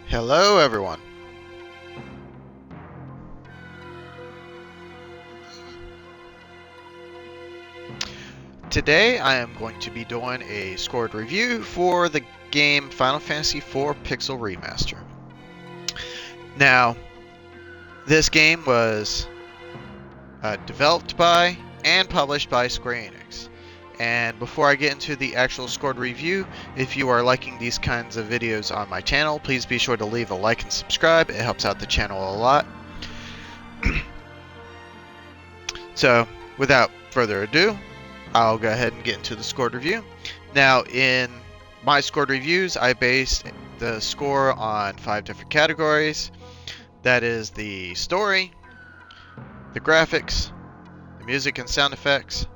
Hello everyone. Today I am going to be doing a scored review for the game Final Fantasy IV Pixel Remaster. Now, this game was developed by and published by Square Enix. And before I get into the actual scored review, if you are liking these kinds of videos on my channel, please be sure to leave a like and subscribe. It helps out the channel a lot. So, without further ado, I'll go ahead and get into the scored review. Now, in my scored reviews, I base the score on 5 different categories. That is the story, the graphics, the music and sound effects,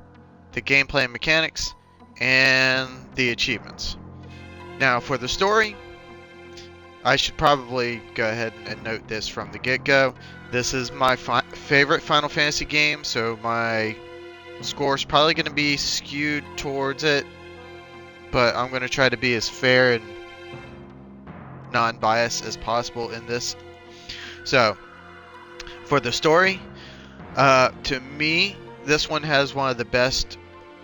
the gameplay and mechanics, and the achievements. Now, for the story, I should probably go ahead and note this from the get-go. This is my favorite Final Fantasy game, so my score is probably going to be skewed towards it, but I'm going to try to be as fair and non-biased as possible in this. So, for the story, to me, this one has one of the best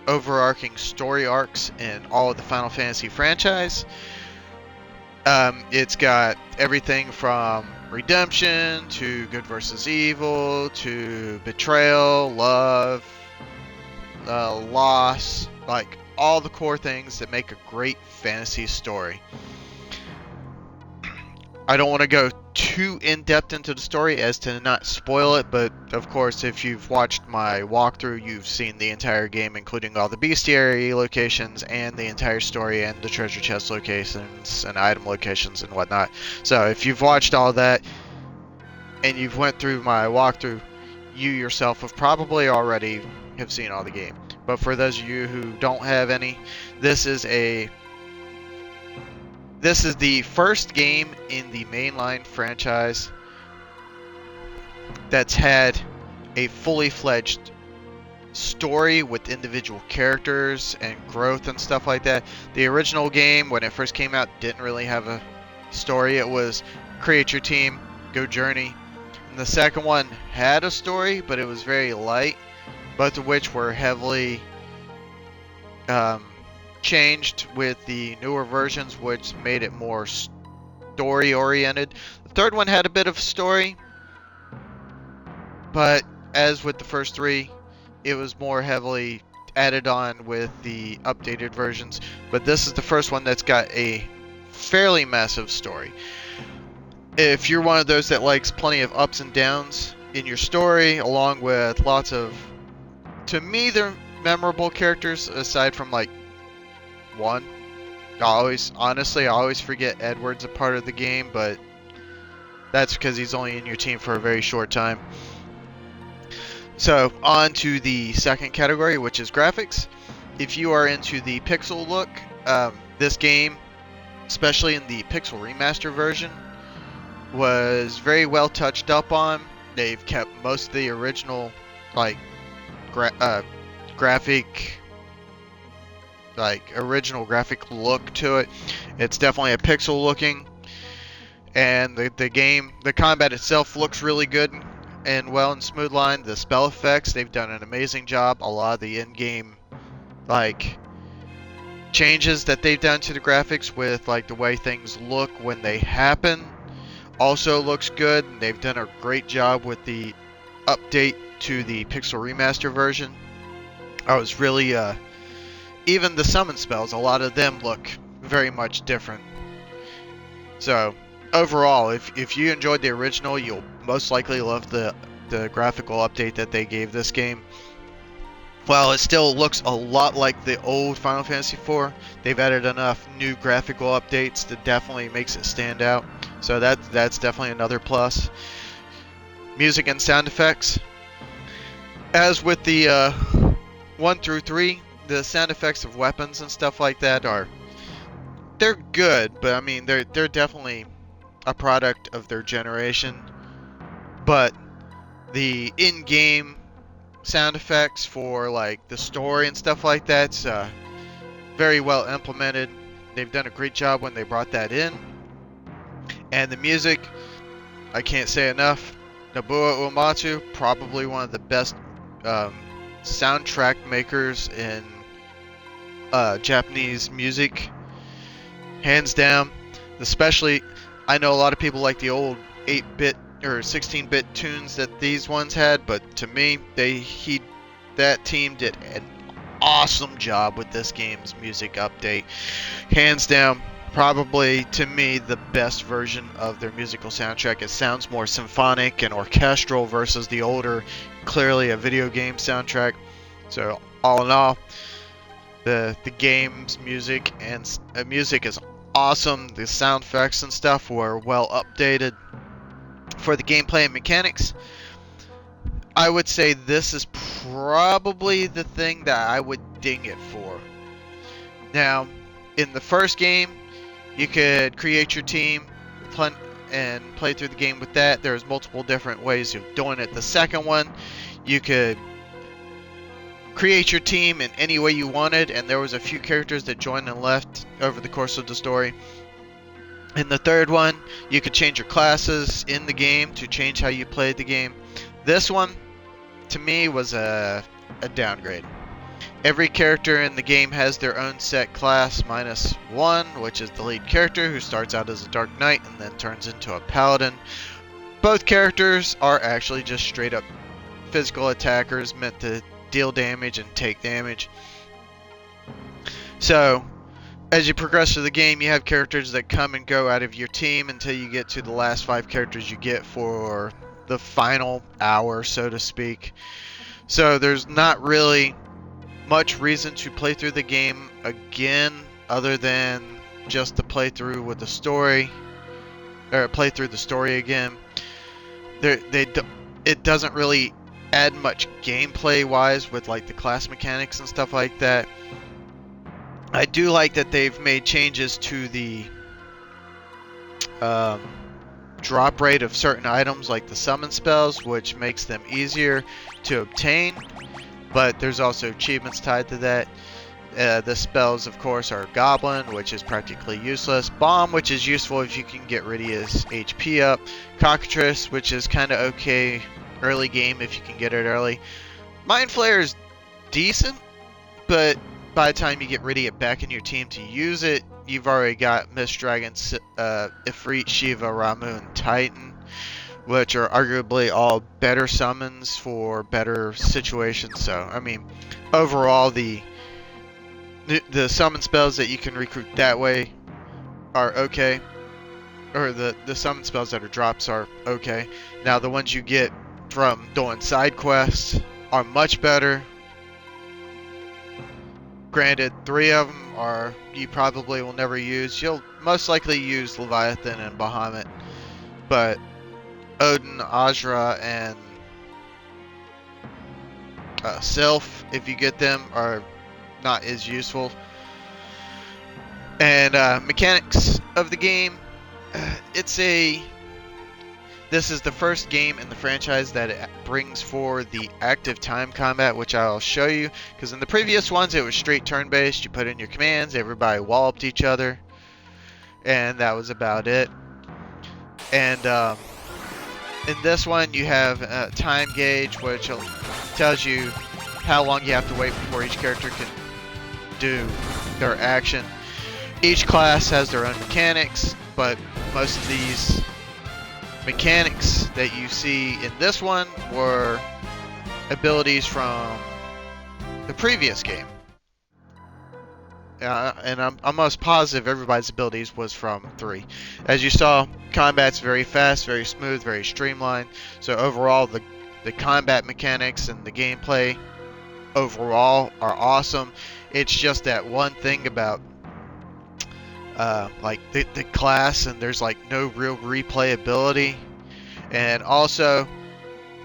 overarching story arcs in all of the Final Fantasy franchise. It's got everything from redemption to good versus evil to betrayal, love, loss, like all the core things that make a great fantasy story. I don't want to go too in-depth into the story as to not spoil it, but of course if you've watched my walkthrough, you've seen the entire game, including all the bestiary locations and the entire story and the treasure chest locations and item locations and whatnot. So if you've watched all that and you've went through my walkthrough, you yourself have probably already have seen all the game. But for those of you who don't have any, this is the first game in the mainline franchise that's had a fully fledged story with individual characters and growth and stuff like that. The original game, when it first came out, didn't really have a story. It was create your team, go journey. And the second one had a story, but it was very light, both of which were heavily changed with the newer versions, which made it more story oriented. The third one had a bit of story, but as with the first three, it was more heavily added on with the updated versions. But this is the first one that's got a fairly massive story. If you're one of those that likes plenty of ups and downs in your story, along with lots of, to me, they're memorable characters aside from like one. I always forget Edward's a part of the game, but that's because he's only in your team for a very short time. So, on to the second category, which is graphics. If you are into the pixel look, this game, especially in the Pixel Remaster version, was very well touched up on. They've kept most of the original, like, original graphic look to it. It's definitely a pixel looking, and the combat itself looks really good and well and smooth line. The spell effects, they've done an amazing job. A lot of the in-game changes that they've done to the graphics with the way things look when they happen also looks good. They've done a great job with the update to the Pixel Remaster version. I was really even the summon spells, a lot of them look very much different. So overall, if you enjoyed the original, you'll most likely love the graphical update that they gave this game. While it still looks a lot like the old Final Fantasy IV, they've added enough new graphical updates that definitely makes it stand out. So that's definitely another plus. Music and sound effects. As with the 1 through 3, the sound effects of weapons and stuff like that they're good, but I mean they're definitely a product of their generation. But the in-game sound effects for the story and stuff like that's very well implemented. They've done a great job when they brought that in. And the music, I can't say enough. Nobuo Uematsu, probably one of the best soundtrack makers in Japanese music, hands down. Especially, I know a lot of people like the old 8-bit or 16-bit tunes that these ones had, but to me, that team did an awesome job with this game's music update. Hands down, probably to me the best version of their musical soundtrack. It sounds more symphonic and orchestral versus the older, clearly a video game soundtrack. So all in all, the game's music is awesome. The sound effects and stuff were well updated. For the gameplay and mechanics, I would say this is probably the thing that I would ding it for. Now, in the first game, you could create your team and play through the game with that. There's multiple different ways of doing it. The second one, you could create your team in any way you wanted, and there was a few characters that joined and left over the course of the story. In the third one, you could change your classes in the game to change how you played the game. This one, to me, was a downgrade. Every character in the game has their own set class, minus one, which is the lead character, who starts out as a Dark Knight and then turns into a Paladin. Both characters are actually just straight up physical attackers meant to deal damage and take damage. So, as you progress through the game, you have characters that come and go out of your team until you get to the last 5 characters you get for the final hour, so to speak. So there's not really much reason to play through the game again, other than just to play through with the story, or play through the story again. It doesn't really add much gameplay wise with like the class mechanics and stuff like that. I do like that they've made changes to the drop rate of certain items like the summon spells, which makes them easier to obtain, but there's also achievements tied to that. The spells, of course, are Goblin, which is practically useless. Bomb, which is useful if you can get rid of his HP up. Cockatrice, which is kind of okay early game if you can get it early. Mind Flayer is decent, but by the time you get rid of it back in your team to use it, you've already got Mist Dragon, Ifrit, Shiva, Ramu, and Titan, which are arguably all better summons for better situations. So, I mean, overall, the summon spells that you can recruit that way are okay. Or the summon spells that are drops are okay. Now, the ones you get from doing side quests are much better. Granted, 3 of them are you probably will never use. You'll most likely use Leviathan and Bahamut, but Odin, Azra, and Sylph, if you get them, are not as useful. And mechanics of the game, this is the first game in the franchise that it brings forward the active time combat, which I'll show you, because in the previous ones it was straight turn-based. You put in your commands, everybody walloped each other, and that was about it. And in this one you have a time gauge, which tells you how long you have to wait before each character can do their action. Each class has their own mechanics, but most of these mechanics that you see in this one were abilities from the previous game. And I'm almost positive everybody's abilities was from 3. As you saw, combat's very fast, very smooth, very streamlined. So overall, the combat mechanics and the gameplay overall are awesome. It's just that one thing about like the class, and there's like no real replayability. And also,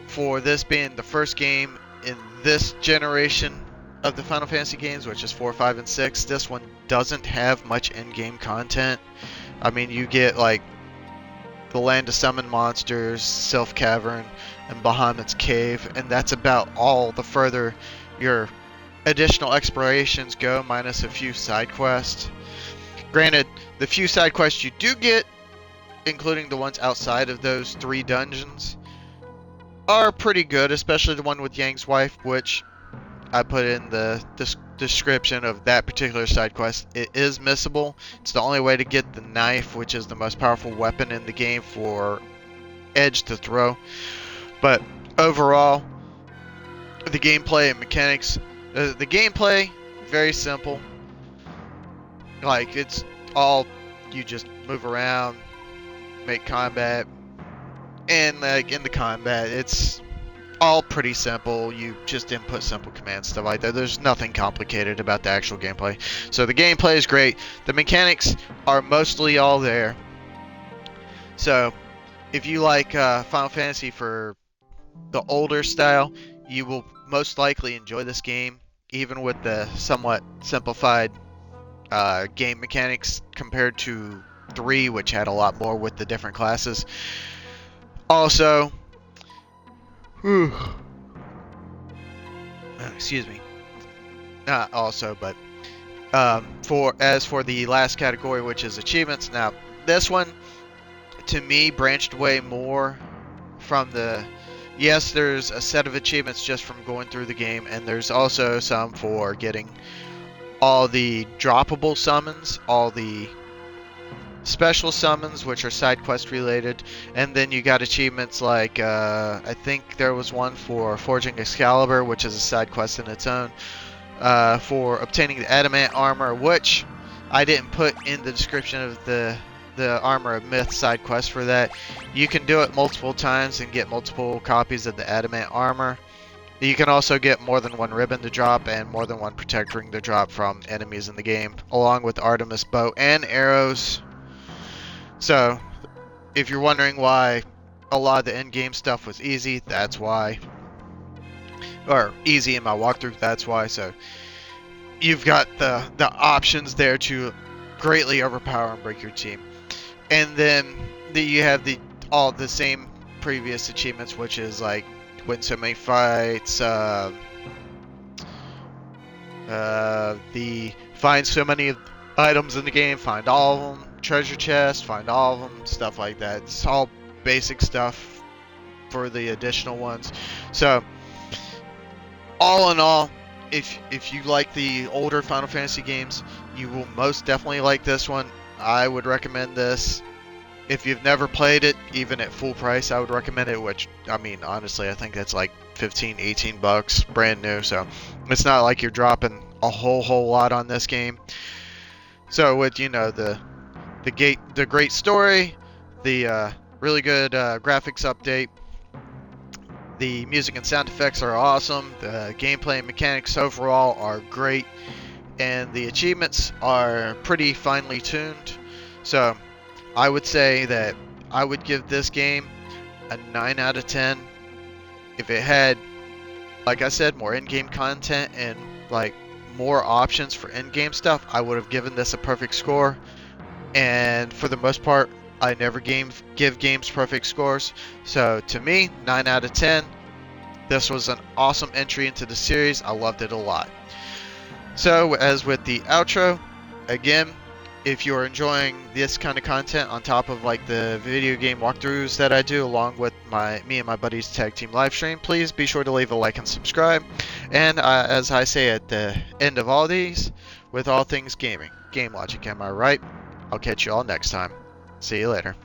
for this being the first game in this generation of the Final Fantasy games, which is 4, 5, and 6, this one doesn't have much in-game content. I mean, you get like the Land of Summon Monsters, Sylph Cavern, and Bahamut's Cave, and that's about all the further your additional explorations go, minus a few side quests. Granted, the few side quests you do get including the ones outside of those 3 dungeons, are pretty good, especially the one with Yang's wife, which I put in the description of that particular side quest. It is missable. It's the only way to get the knife, which is the most powerful weapon in the game for Edge to throw. But overall, the gameplay and mechanics, the gameplay, very simple. Like, it's all, you just move around, make combat, and like in the combat, it's all pretty simple. You just input simple commands, stuff like that. There's nothing complicated about the actual gameplay. So the gameplay is great. The mechanics are mostly all there. So if you like Final Fantasy for the older style, you will most likely enjoy this game, even with the somewhat simplified game mechanics compared to 3, which had a lot more with the different classes. Also, excuse me. Not also, but for the last category, which is achievements. Now, this one to me branched away more from the. Yes, there's a set of achievements just from going through the game, and there's also some for getting all the droppable summons, all the special summons, which are side quest related, and then you got achievements like I think there was one for forging Excalibur, which is a side quest in its own, for obtaining the adamant armor, which I didn't put in the description of the Armor of Myth side quest for that. You can do it multiple times and get multiple copies of the adamant armor. You can also get more than one ribbon to drop and more than one protect ring to drop from enemies in the game, along with Artemis bow and arrows. So, if you're wondering why a lot of the end-game stuff was easy, that's why. Or easy in my walkthrough, that's why. So, you've got the options there to greatly overpower and break your team. And then you have all the same previous achievements, which is like win so many fights, the find so many items in the game, find all of them, treasure chest, find all of them, stuff like that. It's all basic stuff for the additional ones. So, all in all, if you like the older Final Fantasy games, you will most definitely like this one. I would recommend this. If you've never played it, even at full price, I would recommend it, which, I mean, honestly, I think that's like 15, 18 bucks, brand new, so it's not like you're dropping a whole lot on this game. So with, you know, the great story, the really good graphics update, the music and sound effects are awesome, the gameplay and mechanics overall are great, and the achievements are pretty finely tuned. So I would say that I would give this game a 9 out of 10. If it had, like I said, more in-game content and like more options for in-game stuff, I would have given this a perfect score. And for the most part, I never give games perfect scores. So to me, 9 out of 10. This was an awesome entry into the series. I loved it a lot. So, as with the outro, again, if you're enjoying this kind of content on top of like the video game walkthroughs that I do along with me and my buddies tag team live stream, please be sure to leave a like and subscribe. And as I say at the end of all these, with all things gaming, game logic, am I right? I'll catch you all next time. See you later.